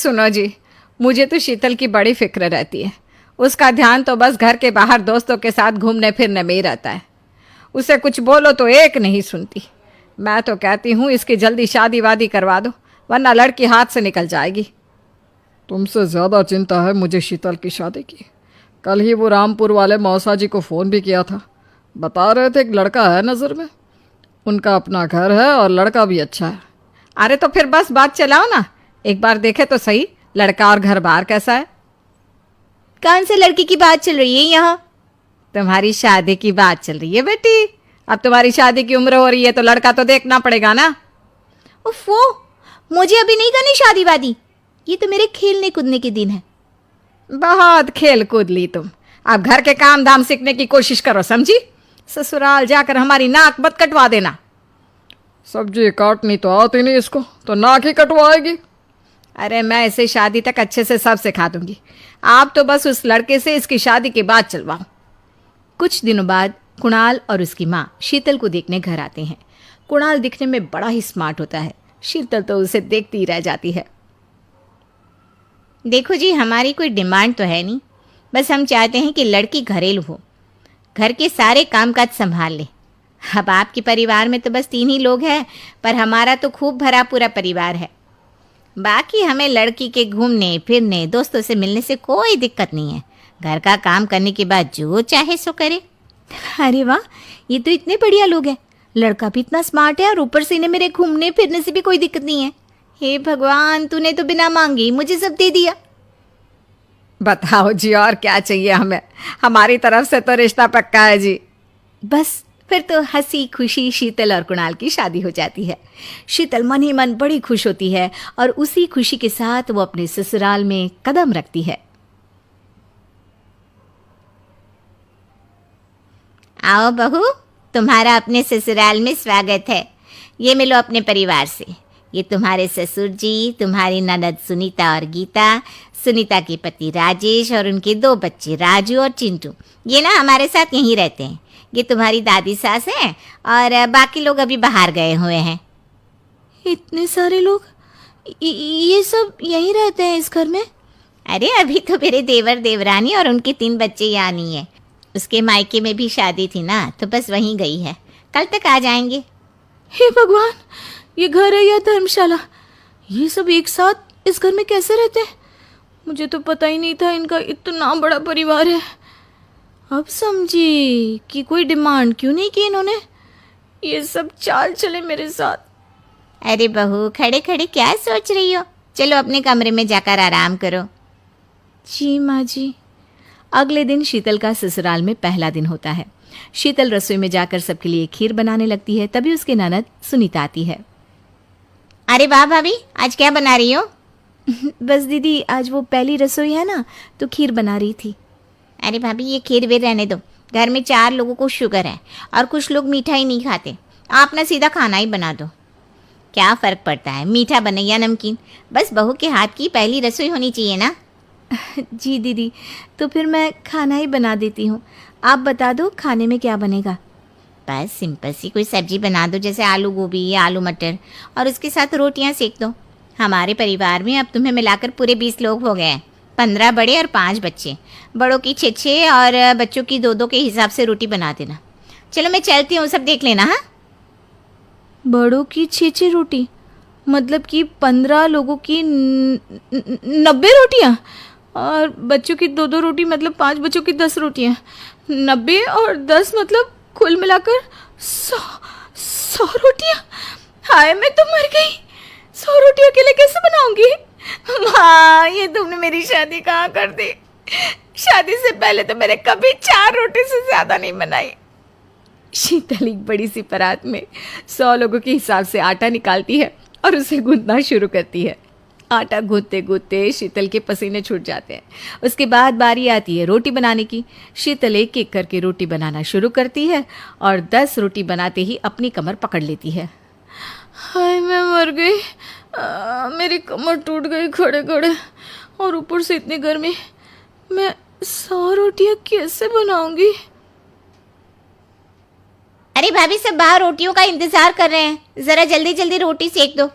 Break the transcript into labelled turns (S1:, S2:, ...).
S1: सुनो जी, मुझे तो शीतल की बड़ी फिक्र रहती है। उसका ध्यान तो बस घर के बाहर दोस्तों के साथ घूमने फिरने में ही रहता है। उसे कुछ बोलो तो एक नहीं सुनती। मैं तो कहती हूँ इसकी जल्दी शादी वादी करवा दो, वरना लड़की हाथ से निकल जाएगी।
S2: तुमसे ज़्यादा चिंता है मुझे शीतल की शादी की। कल ही वो रामपुर वाले मौसा जी को फ़ोन भी किया था। बता रहे थे एक लड़का है नज़र में। उनका अपना घर है और लड़का भी अच्छा है।
S1: अरे तो फिर बस बात चलाओ ना, एक बार देखे तो सही लड़का और घर बार कैसा है।
S3: कौन से लड़की की बात चल रही है यहाँ?
S1: तुम्हारी शादी की बात चल रही है बेटी। अब तुम्हारी शादी की उम्र हो रही है तो लड़का तो देखना पड़ेगा ना।
S3: उफ़ो, मुझे अभी नहीं करनी शादी वादी। ये तो मेरे खेलने कूदने के दिन है।
S1: बहुत खेल कूद ली तुम, अब घर के काम धाम सीखने की कोशिश करो, समझी? ससुराल जाकर हमारी नाक मत कटवा देना।
S2: सब्जी काटनी तो आती नहीं इसको, तो नाक ही कटवाएगी।
S1: अरे मैं इसे शादी तक अच्छे से सब सिखा दूंगी। आप तो बस उस लड़के से इसकी शादी के बाद चलवाओ।
S3: कुछ दिनों बाद कुणाल और उसकी माँ शीतल को देखने घर आते हैं। कुणाल दिखने में बड़ा ही स्मार्ट होता है। शीतल तो उसे देखती ही रह जाती है। देखो जी, हमारी कोई डिमांड तो है नहीं, बस हम चाहते हैं कि लड़की घरेलू हो, घर के सारे कामकाज संभाल ले। अब आपके परिवार में तो बस 3 ही लोग हैं, पर हमारा तो खूब भरा पूरा परिवार है। बाकी हमें लड़की के घूमने फिरने दोस्तों से मिलने से कोई दिक्कत नहीं है। घर का काम करने के बाद जो चाहे सो करे। अरे वाह, ये तो इतने बढ़िया लोग हैं। लड़का भी इतना स्मार्ट है और ऊपर से इन्हें मेरे घूमने फिरने से भी कोई दिक्कत नहीं है। हे भगवान, तूने तो बिना मांगे मुझे सब दे दिया।
S1: बताओ जी, और क्या चाहिए हमें? हमारी तरफ से तो रिश्ता पक्का है जी।
S3: बस फिर तो हंसी खुशी शीतल और कुणाल की शादी हो जाती है। शीतल मन ही मन बड़ी खुश होती है और उसी खुशी के साथ वो अपने ससुराल में कदम रखती है। आओ बहू, तुम्हारा अपने ससुराल में स्वागत है। ये मिलो अपने परिवार से। ये तुम्हारे ससुर जी, तुम्हारी ननद सुनीता और गीता, सुनीता के पति राजेश और उनके 2 बच्चे राजू और चिंटू। ये ना हमारे साथ यहीं रहते हैं। ये तुम्हारी दादी सास है और बाकी लोग अभी बाहर गए हुए हैं। इतने सारे लोग, ये सब यहीं रहते हैं इस घर में? अरे अभी तो मेरे देवर देवरानी और उनके 3 बच्चे यहाँ नहीं है। उसके मायके में भी शादी थी ना, तो बस वहीं गई है। कल तक आ जाएंगे। हे भगवान, ये घर है या धर्मशाला? ये सब एक साथ इस घर में कैसे रहते हैं? मुझे तो पता ही नहीं था इनका इतना बड़ा परिवार है। अब समझी कि कोई डिमांड क्यों नहीं की इन्होंने। ये सब चाल चले मेरे साथ। अरे बहू, खड़े खड़े क्या सोच रही हो? चलो अपने कमरे में जाकर आराम करो। जी माँ जी। अगले दिन शीतल का ससुराल में पहला दिन होता है। शीतल रसोई में जाकर सबके लिए खीर बनाने लगती है। तभी उसके ननद सुनीता आती है। अरे वाह भाभी, आज क्या बना रही हो? बस दीदी, आज वो पहली रसोई है ना, तो खीर बना रही थी। अरे भाभी, ये खीर वे रहने दो। घर में 4 लोगों को शुगर है और कुछ लोग मीठा ही नहीं खाते। आप ना सीधा खाना ही बना दो। क्या फ़र्क पड़ता है, मीठा बने या नमकीन, बस बहू के हाथ की पहली रसोई होनी चाहिए ना। जी दीदी, तो फिर मैं खाना ही बना देती हूँ। आप बता दो खाने में क्या बनेगा? बस सिंपल सी कोई सब्जी बना दो, जैसे आलू गोभी या आलू मटर, और उसके साथ रोटियाँ सेक दो। हमारे परिवार में अब तुम्हें मिलाकर पूरे 20 लोग हो गए हैं। 15 बड़े और 5 बच्चे। बड़ों की 6 और बच्चों की 2 के हिसाब से रोटी बना देना। चलो मैं चलती हूँ, सब देख लेना। हाँ, बड़ों की 6 रोटी मतलब कि 15 लोगों की 90 रोटियाँ, और बच्चों की 2 रोटी मतलब 5 बच्चों की 10 रोटियाँ। 90 और 10 मतलब कुल मिलाकर 100 रोटियाँ। हाय, मैं तो मर गई। 100 रोटी अकेले कैसे बनाऊंगी? माँ, ये तुमने मेरी शादी कहाँ कर दी? शादी से पहले तो मैंने कभी 4 रोटी से ज़्यादा नहीं बनाई। शीतल एक बड़ी सी परात में 100 लोगों के हिसाब से आटा निकालती है और उसे गूंथना शुरू करती है। आटा गूंथते गूंथते शीतल के पसीने छूट जाते हैं। उसके बाद बारी आती है रोटी बनाने की। शीतल एक एक करके रोटी बनाना शुरू करती है और 10 रोटी बनाते ही अपनी कमर पकड़ लेती है। हाय, मैं मर गई। मेरी कमर टूट गई खड़े खड़े, और ऊपर से इतनी गर्मी। मैं 100 रोटियां कैसे बनाऊंगी? अरे भाभी, सब बाहर रोटियों का इंतजार कर रहे हैं, जरा जल्दी जल्दी रोटी सेक दो।